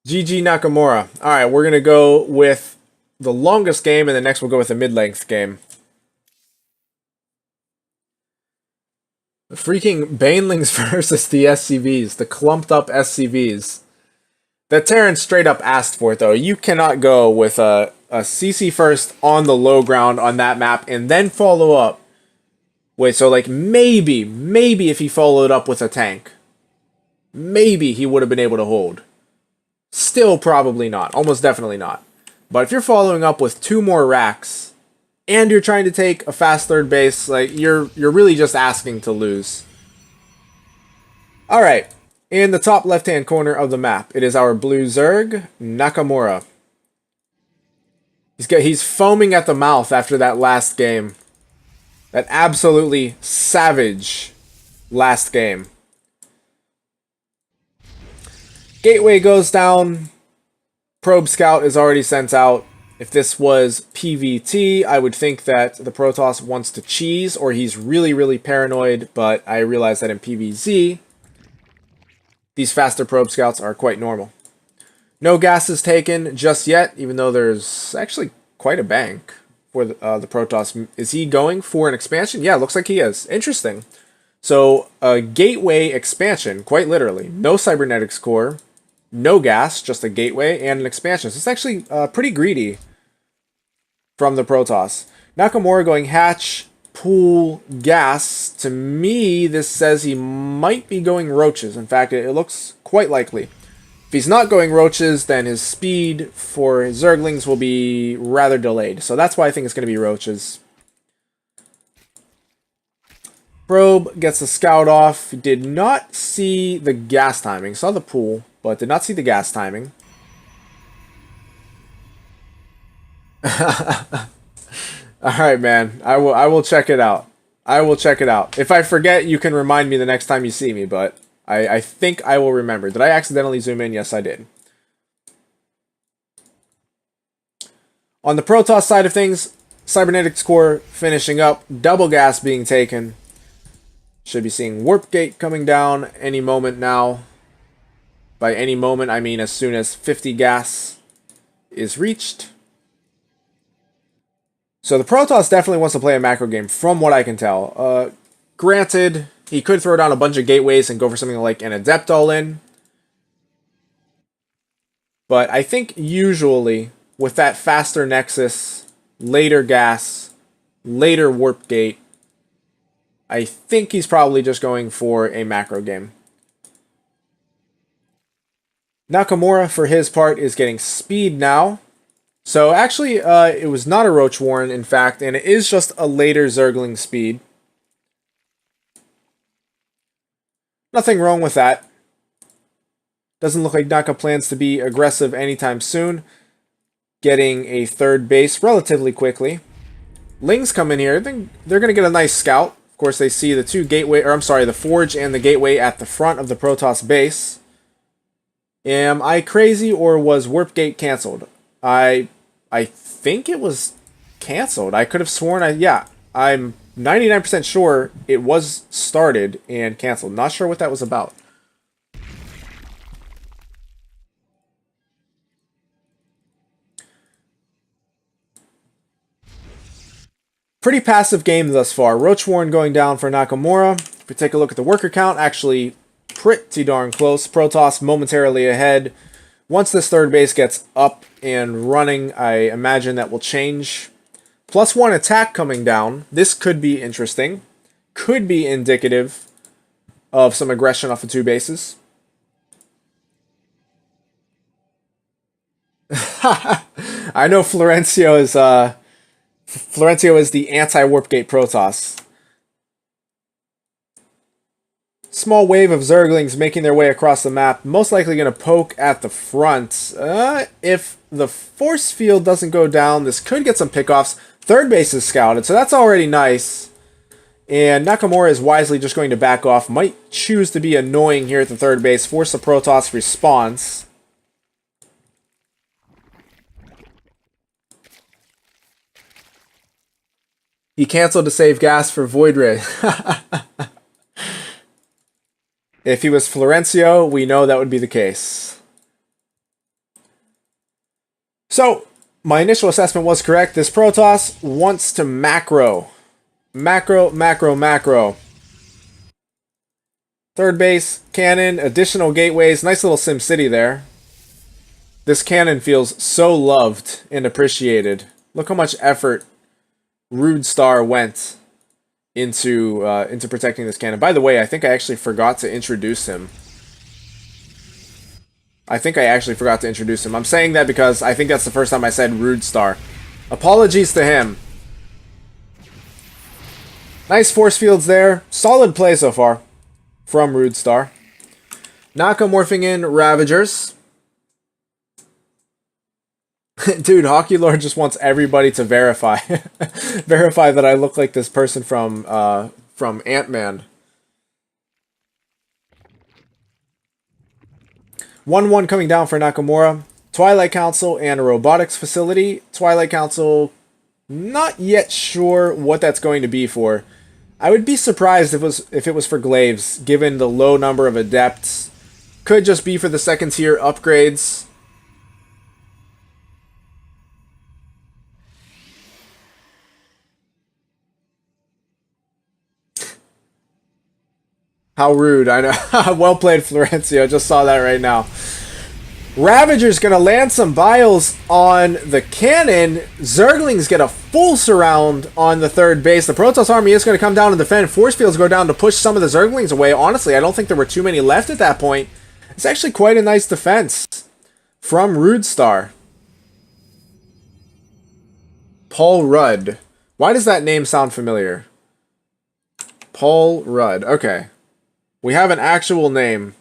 GG Nakamura. Alright, we're going to go with the longest game, and then next we'll go with a mid-length game. The freaking Banelings versus the SCVs. The clumped up SCVs. That Terran straight up asked for it, though. You cannot go with a CC first on the low ground on that map, and then follow up. Wait, so like maybe if he followed up with a tank, maybe he would have been able to hold. Still probably not. Almost definitely not. But if you're following up with 2 more racks, and you're trying to take a fast third base, like you're really just asking to lose. Alright, in the top left-hand corner of the map, it is our blue Zerg, Nakamura. He's foaming at the mouth after that last game. That absolutely savage last game. Gateway goes down. Probe Scout is already sent out. If this was PvT, I would think that the Protoss wants to cheese, or he's really paranoid, but I realize that in PvZ, these faster Probe Scouts are quite normal. No gas is taken just yet, even though there's actually quite a bank for the Protoss. Is he going for an expansion? Yeah, looks like he is. Interesting. So, a gateway expansion, quite literally. No cybernetics core, no gas, just a gateway and an expansion. So it's actually pretty greedy from the Protoss. Nakamura going hatch, pool, gas. To me, this says he might be going roaches. In fact, it looks quite likely. If he's not going roaches, then his speed for his Zerglings will be rather delayed. So that's why I think it's going to be roaches. Probe gets the scout off. Did not see the gas timing. Saw the pool, but did not see the gas timing. Alright, man. I will check it out. I will check it out. If I forget, you can remind me the next time you see me, but I think I will remember. Did I accidentally zoom in? Yes, I did. On the Protoss side of things, Cybernetics Core finishing up. Double gas being taken. Should be seeing Warp Gate coming down any moment now. By any moment, I mean as soon as 50 gas is reached. So the Protoss definitely wants to play a macro game, from what I can tell. Granted, he could throw down a bunch of gateways and go for something like an Adept all-in. But I think usually, with that faster Nexus, later gas, later Warp Gate, I think he's probably just going for a macro game. Nakamura, for his part, is getting speed now. So actually, it was not a Roach Warren, in fact, and it is just a later Zergling speed. Nothing wrong with that. Doesn't look like Naka plans to be aggressive anytime soon. Getting a third base relatively quickly. Lings come in here. I think they're going to get a nice scout. Of course, they see the the Forge and the Gateway at the front of the Protoss base. Am I crazy, or was Warp Gate canceled? I think it was canceled. I could have sworn I'm 99% sure it was started and canceled. Not sure what that was about. Pretty passive game thus far. Roach Warren going down for Nakamura. If we take a look at the worker count, actually pretty darn close. Protoss momentarily ahead. Once this third base gets up and running, I imagine that will change. +1 attack coming down. This could be interesting. Could be indicative of some aggression off of 2 bases. I know Florencio is the anti-Warp Gate Protoss. Small wave of Zerglings making their way across the map, most likely going to poke at the front. If the force field doesn't go down, this could get some pickoffs. Third base is scouted, so that's already nice. And Nakamura is wisely just going to back off. Might choose to be annoying here at the third base, force the Protoss response. He canceled to save gas for Void Ray. If he was Florencio, we know that would be the case. So, my initial assessment was correct. This Protoss wants to macro. Macro, macro, macro. Third base, cannon, additional gateways. Nice little Sim City there. This cannon feels so loved and appreciated. Look how much effort Roodstar went into protecting this cannon. By the way, I think I actually forgot to introduce him. I'm saying that because I think that's the first time I said Roodstar. Apologies to him. Nice force fields there. Solid play so far from Roodstar. Naka morphing in Ravagers. Dude, Hockey Lord just wants everybody to verify. Verify that I look like this person from Ant-Man. 1-1 coming down for Nakamura. Twilight Council and a robotics facility. Twilight Council, not yet sure what that's going to be for. I would be surprised if it was for Glaives, given the low number of adepts. Could just be for the second tier upgrades. How rude, I know. Well played, Florencio. Just saw that right now. Ravager's going to land some biles on the cannon. Zerglings get a full surround on the third base. The Protoss army is going to come down and defend. Force fields go down to push some of the Zerglings away. Honestly, I don't think there were too many left at that point. It's actually quite a nice defense from Roodstar. Paul Rudd. Why does that name sound familiar? Paul Rudd. Okay. We have an actual name.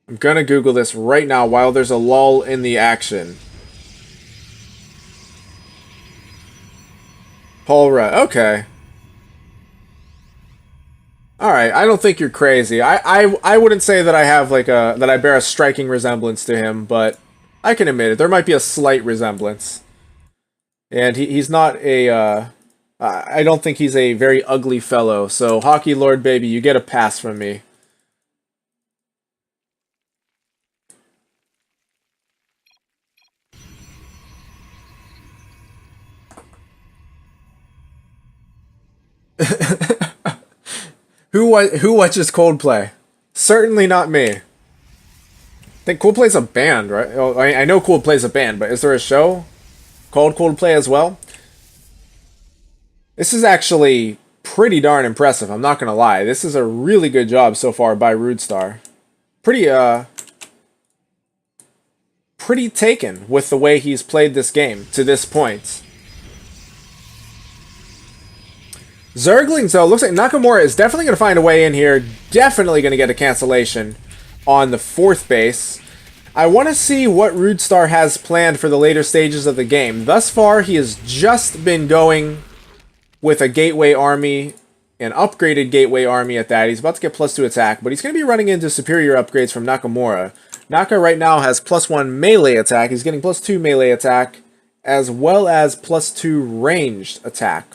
I'm gonna Google this right now while there's a lull in the action. Paul Rudd. Okay. Alright, I don't think you're crazy. I wouldn't say that I have like that I bear a striking resemblance to him, but I can admit it. There might be a slight resemblance. And he's not a I don't think he's a very ugly fellow, so Hockey Lord baby, you get a pass from me. Who watches Coldplay? Certainly not me. I think Coldplay's a band, right? Oh, I know Coldplay's a band, but is there a show called Coldplay as well? This is actually pretty darn impressive, I'm not gonna lie. This is a really good job so far by Roodstar. Pretty taken with the way he's played this game to this point. Zerglings, though, looks like Nakamura is definitely going to find a way in here. Definitely going to get a cancellation on the fourth base. I want to see what Roodstar has planned for the later stages of the game. Thus far, he has just been going with a gateway army, an upgraded gateway army at that. He's about to get +2 attack, but he's going to be running into superior upgrades from Nakamura. Naka right now has +1 melee attack. He's getting +2 melee attack, as well as +2 ranged attack.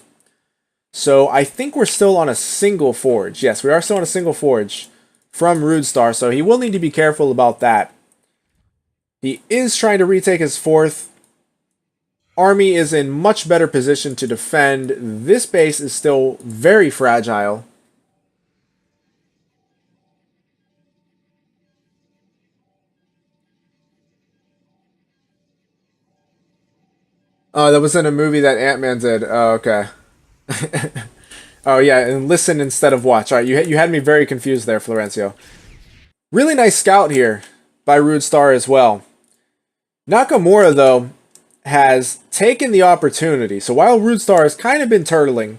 So I think we're still on a single forge. Yes, we are still on a single forge from Roodstar, so he will need to be careful about that. He is trying to retake his fourth. Army is in much better position to defend. This base is still very fragile. Oh, that was in a movie that Ant-Man did. Oh, okay. Oh, yeah, and listen instead of watch. All right, you had me very confused there, Florencio. Really nice scout here by Roodstar as well. Nakamura, though, has taken the opportunity. So while Roodstar has kind of been turtling,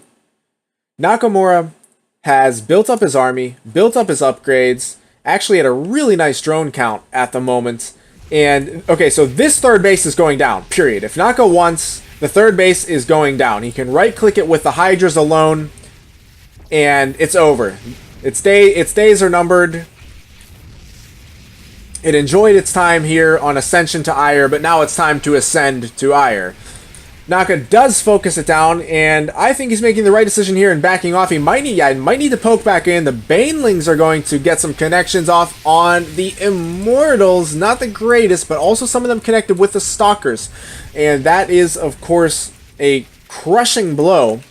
Nakamura has built up his army, built up his upgrades, actually had a really nice drone count at the moment. And, okay, so this third base is going down, period. If Naka wants, the third base is going down. He can right-click it with the Hydras alone, and it's over. Its days are numbered. It enjoyed its time here on Ascension to Aiur, but now it's time to ascend to Aiur. Naka does focus it down, and I think he's making the right decision here and backing off. He might need to poke back in. The Banelings are going to get some connections off on the Immortals. Not the greatest, but also some of them connected with the Stalkers. And that is, of course, a crushing blow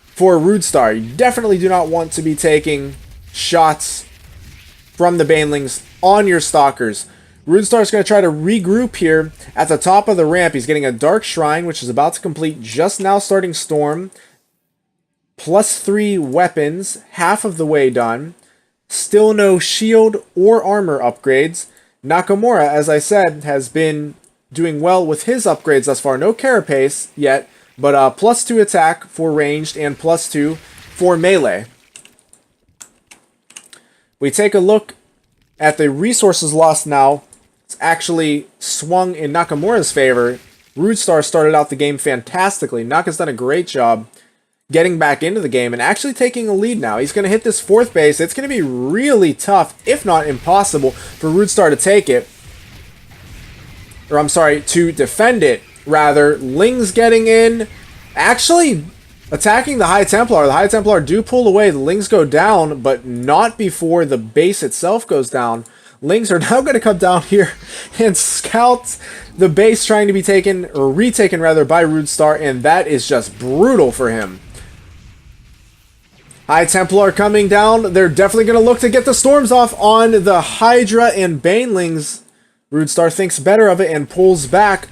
for Roodstar. You definitely do not want to be taking shots from the Banelings on your Stalkers. Roodstar is going to try to regroup here at the top of the ramp. He's getting a Dark Shrine, which is about to complete just now, starting Storm. +3 weapons, half of the way done. Still no shield or armor upgrades. Nakamura, as I said, has been doing well with his upgrades thus far. No Carapace yet, but +2 attack for ranged and +2 for melee. We take a look at the resources lost now. It's actually swung in Nakamura's favor. Roodstar started out the game fantastically. Naka's done a great job getting back into the game and actually taking a lead now. He's going to hit this 4th base. It's going to be really tough, if not impossible, for Roodstar to take it. Or I'm sorry, to defend it, rather. Ling's getting in. Actually attacking the High Templar. The High Templar do pull away. The Lings go down, but not before the base itself goes down. Lings are now going to come down here and scout the base trying to be taken, or retaken rather, by Roodstar, and that is just brutal for him. High Templar coming down. They're definitely going to look to get the storms off on the Hydra and Banelings. Roodstar thinks better of it and pulls back.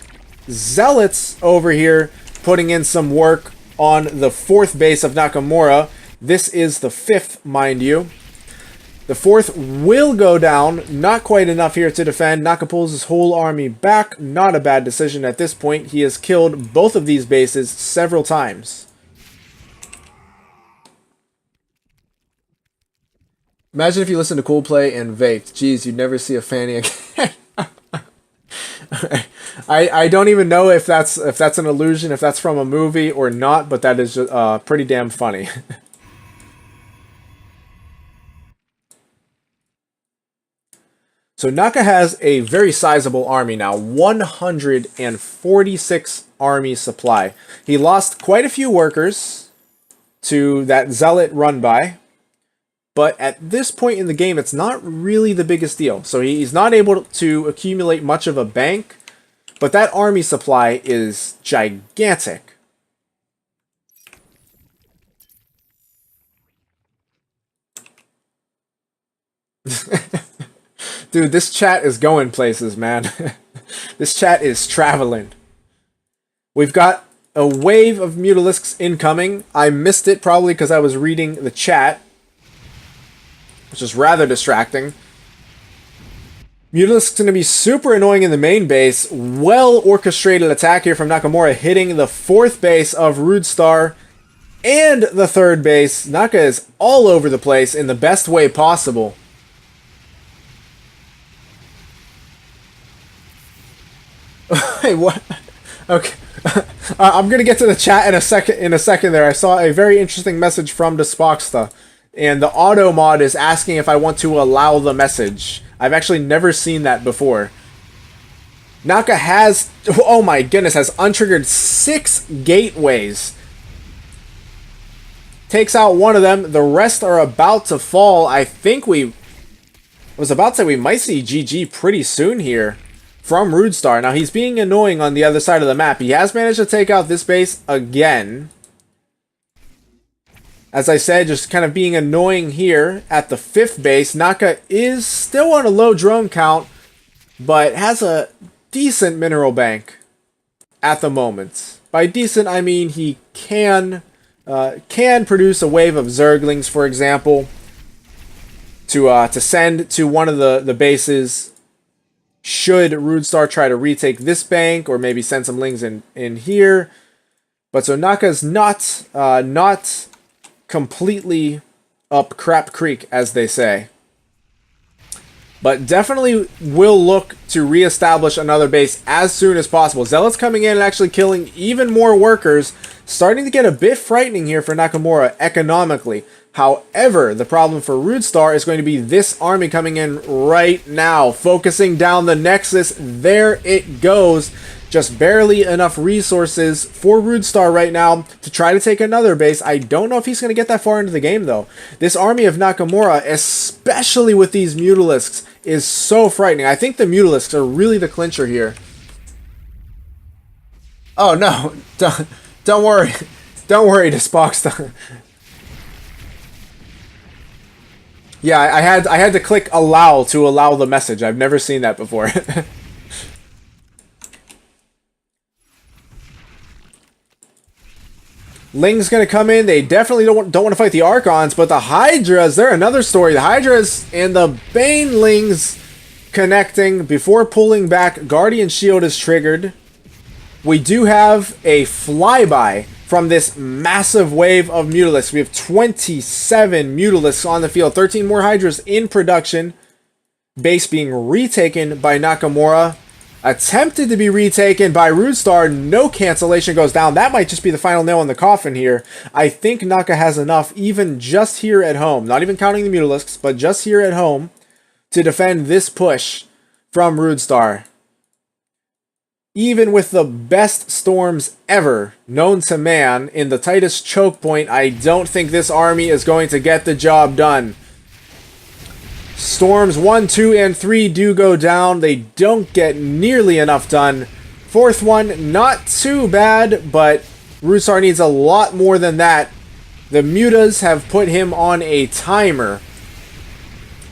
Zealots over here putting in some work on the 4th base of Nakamura. This is the 5th, mind you. The 4th will go down. Not quite enough here to defend. Naka pulls his whole army back. Not a bad decision at this point. He has killed both of these bases several times. Imagine if you listened to Coolplay and vaped. Jeez, you'd never see a fanny again. I don't even know if that's an illusion, if that's from a movie or not, but that is pretty damn funny. So Naka has a very sizable army now, 146 army supply. He lost quite a few workers to that Zealot run-by, but at this point in the game, it's not really the biggest deal. So he's not able to accumulate much of a bank, but that army supply is gigantic. Dude, this chat is going places, man. This chat is traveling. We've got a wave of Mutalisks incoming. I missed it probably because I was reading the chat, which is rather distracting. Mutalisk's going to be super annoying in the main base. Well-orchestrated attack here from Nakamura, hitting the 4th base of Roodstar and the 3rd base. Naka is all over the place in the best way possible. Hey, what? Okay. I'm going to get to the chat in a second there. I saw a very interesting message from Despoxta, and the auto mod is asking if I want to allow the message. I've actually never seen that before. Naka has, oh my goodness, has untriggered 6 gateways. Takes out one of them. The rest are about to fall. I think I was about to say we might see GG pretty soon here from Roodstar. Now, he's being annoying on the other side of the map. He has managed to take out this base again. As I said, just kind of being annoying here at the 5th base. Naka is still on a low drone count, but has a decent mineral bank at the moment. By decent, I mean he can produce a wave of Zerglings, for example, to send to one of the bases. Should Roodstar try to retake this bank, or maybe send some Lings in here. But so Naka's not completely up crap creek, as they say. But definitely will look to reestablish another base as soon as possible. Zealots coming in and actually killing even more workers. Starting to get a bit frightening here for Nakamura economically. However, the problem for Roodstar is going to be this army coming in right now. Focusing down the Nexus. There it goes. Just barely enough resources for Roodstar right now to try to take another base. I don't know if he's going to get that far into the game, though. This army of Nakamura, especially with these Mutalisks, is so frightening. I think the Mutalisks are really the clincher here. Oh, no. Don't worry. Don't worry, Despox. Yeah, I had to click allow to allow the message. I've never seen that before. Ling's gonna come in. They definitely don't want to fight the Archons, but the Hydras, they're another story. The Hydras and the Banelings connecting before pulling back. Guardian Shield is triggered. We do have a flyby from this massive wave of Mutalisks. We have 27 Mutalisks on the field. 13 more Hydras in production. Base being retaken by Nakamura. Attempted to be retaken by Roodstar. No cancellation goes down. That might just be the final nail in the coffin here. I think Naka has enough, even just here at home, not even counting the Mutalisks, but just here at home, to defend this push from Roodstar. Even with the best storms ever known to man in the tightest choke point, I don't think this army is going to get the job done. Storms 1, 2, and 3 do go down. They don't get nearly enough done. Fourth one, not too bad, but Roodstar needs a lot more than that. The Mutas have put him on a timer,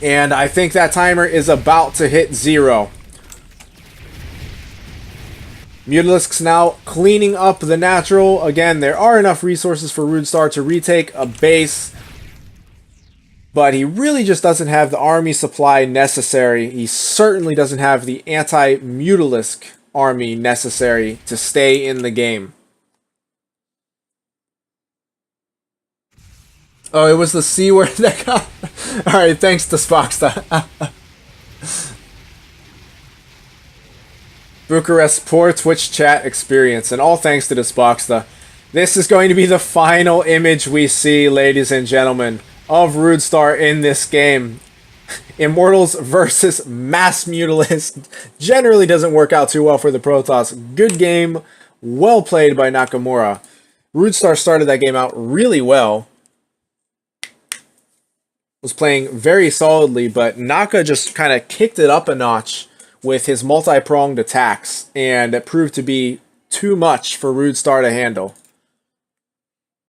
and I think that timer is about to hit 0. Mutalisks now cleaning up the natural. Again, there are enough resources for Roodstar to retake a base, but he really just doesn't have the army supply necessary. He certainly doesn't have the anti-Mutalisk army necessary to stay in the game. Oh, it was the C word that got... Alright, thanks to Spocksta. Bucharest poor Twitch chat experience, and all thanks to Despoxta. This is going to be the final image we see, ladies and gentlemen, of Roodstar in this game. Immortals versus Mass Mutalist generally doesn't work out too well for the Protoss. Good game, well played by Nakamura. Roodstar started that game out really well. Was playing very solidly, but Naka just kind of kicked it up a notch with his multi-pronged attacks, and it proved to be too much for Roodstar to handle.